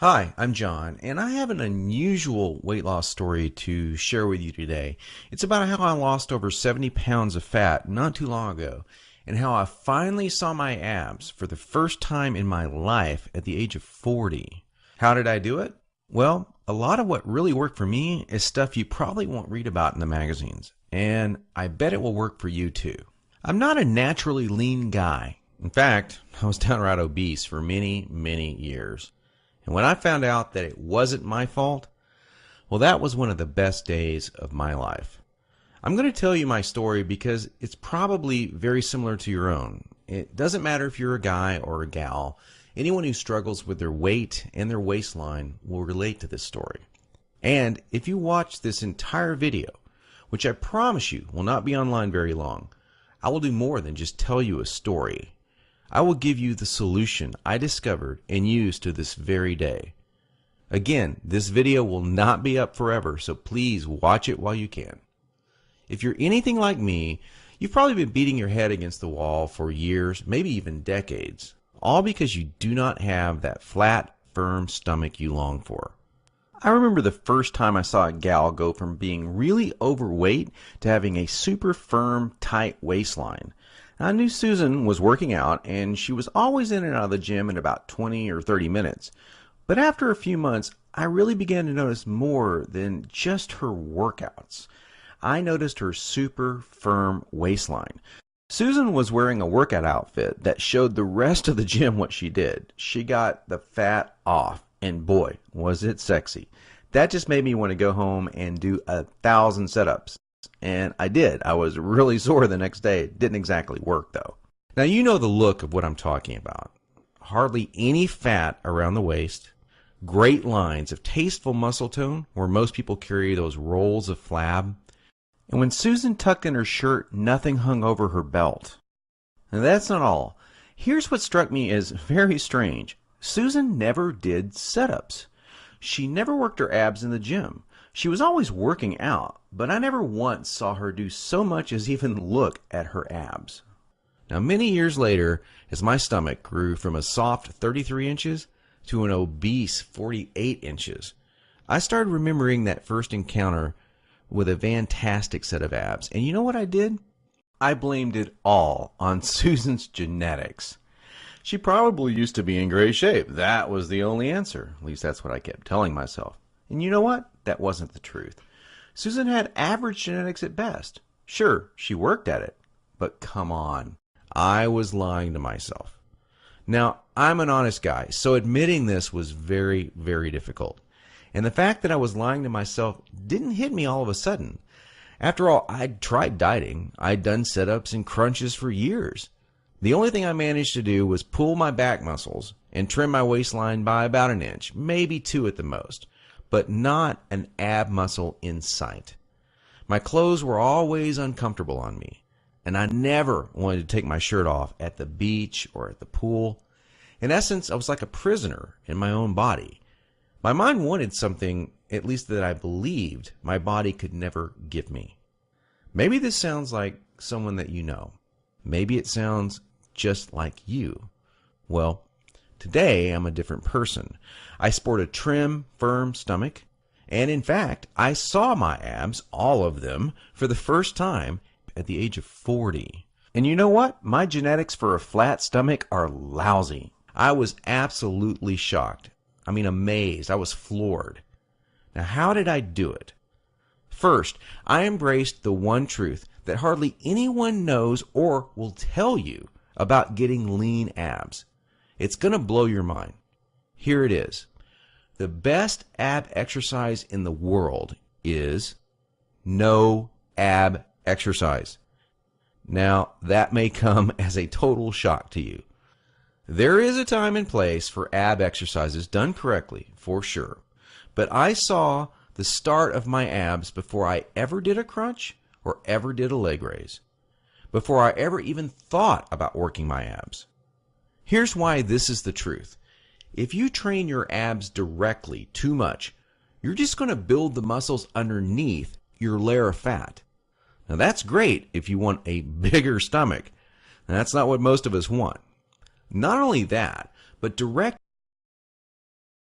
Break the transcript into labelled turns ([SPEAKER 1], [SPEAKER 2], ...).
[SPEAKER 1] Hi, I'm John, and I have an unusual weight loss story to share with you today. It's about how I lost over 70 pounds of fat not too long ago, and how I finally saw my abs for the first time in my life at the age of 40. How did I do it? Well, a lot of what really worked for me is stuff you probably won't read about in the magazines, and I bet it will work for you too. I'm not a naturally lean guy. In fact, I was downright obese for many years. And when I found out that it wasn't my fault, well, that was one of the best days of my life. I'm going to tell you my story because it's probably very similar to your own. It doesn't matter if you're a guy or a gal. Anyone who struggles with their weight and their waistline will relate to this story. And if you watch this entire video, which I promise you will not be online very long, I will do more than just tell you a story. I will give you the solution I discovered and use to this very day. Again, this video will not be up forever, so please watch it while you can. If you're anything like me, you've probably been beating your head against the wall for years, maybe even decades, all because you do not have that flat, firm stomach you long for. I remember the first time I saw a gal go from being really overweight to having a super firm, tight waistline. I knew Susan was working out, and she was always in and out of the gym in about 20 or 30 minutes. But after a few months, I really began to notice more than just her workouts. I noticed her super firm waistline. Susan was wearing a workout outfit that showed the rest of the gym what she did. She got the fat off, and boy, was it sexy. That just made me want to go home and do 1,000 setups. And I did. I was really sore the next day. It didn't exactly work, though. Now, you know the look of what I'm talking about. Hardly any fat around the waist, great lines of tasteful muscle tone where most people carry those rolls of flab. And when Susan tucked in her shirt, nothing hung over her belt. And that's not all. Here's what struck me as very strange. Susan never did setups. She never worked her abs in the gym. She was always working out, but I never once saw her do so much as even look at her abs. Now, many years later, as my stomach grew from a soft 33 inches to an obese 48 inches, I started remembering that first encounter with a fantastic set of abs. And you know what I did? I blamed it all on Susan's genetics. She probably used to be in great shape. That was the only answer. At least that's what I kept telling myself. And you know what? That wasn't the truth. Susan had average genetics at best. Sure, she worked at it. But come on. I was lying to myself. Now, I'm an honest guy, so admitting this was very difficult. And the fact that I was lying to myself didn't hit me all of a sudden. After all, I'd tried dieting. I'd done sit-ups and crunches for years. The only thing I managed to do was pull my back muscles and trim my waistline by about an inch, maybe 2 at the most, but not an ab muscle in sight. My clothes were always uncomfortable on me, and I never wanted to take my shirt off at the beach or at the pool. In essence, I was like a prisoner in my own body. My mind wanted something, at least that I believed, my body could never give me. Maybe this sounds like someone that you know. Maybe it sounds just like you. Well, today I'm a different person. I sport a trim, firm stomach, and in fact, I saw my abs, all of them, for the first time at the age of 40. And you know what? My genetics for a flat stomach are lousy. I was absolutely shocked. I mean, amazed. I was floored. Now, how did I do it? First, I embraced the one truth that hardly anyone knows or will tell you about getting lean abs. It's going to blow your mind. Here it is. The best ab exercise in the world is no ab exercise. Now, that may come as a total shock to you. There is a time and place for ab exercises done correctly, for sure. But I saw the start of my abs before I ever did a crunch or ever did a leg raise, before I ever even thought about working my abs. Here's why this is the truth. If you train your abs directly too much, you're just going to build the muscles underneath your layer of fat. Now that's great if you want a bigger stomach. That's not what most of us want. Not only that, but direct